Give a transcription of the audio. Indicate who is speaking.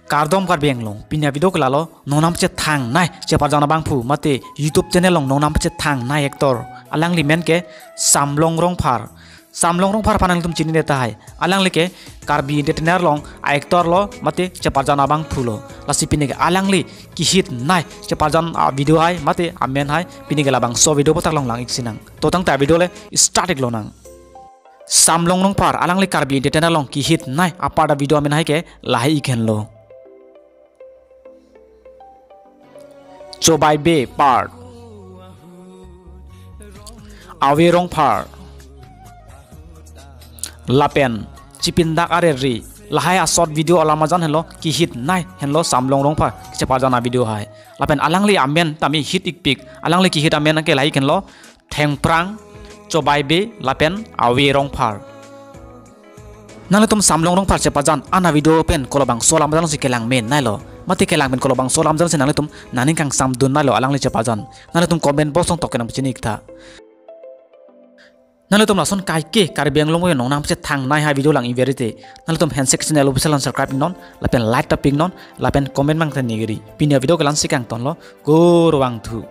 Speaker 1: Kardom kar beng long pinya video kelalo nonam che thang nai che parjana bang phu mate YouTube channel long nonam che thang nai actor alang limen ke samlong rong phar panang tum chini neta hai alang like karbi entertainer long actor lo mate che parjana bang phu lo lasi pine ke alang li ki hit nai che parjan video hai mate amen hai pine ke labang so video potak long lang iksinang to tang ta video le start lo nang samlong rong phar alang li karbi entertainer long ki hit nai apada video amen hai ke lahi ikhen lo Cobai Be part Awe rong phar Lapen Cipindak areri lahai short video alamajan hello ki hit nai hello samlong rong phar chepa jana video hai lapen alangli amen tami hit ikpik alangli ki hit amen ke lai kenlo thengprang Cobai Be lapen awe rong phar nale tum samlong rong phar chepa jan ana video pen kolobang solam jan si kelang men nai lo mati kelang ben kolobang solam jan se nale tum naning kang sam dun nai lo alangli chepa jan nale tum comment box song tokenam chini ikta nale tum lason kai ke karbeng long mo nong nam che thang nai ha video lang i verite nale tum hand section elo bisalan subscribe non lapen like ta ping non lapen comment mang tan nigeri pinya video kelan sikang ton lo go ruang thu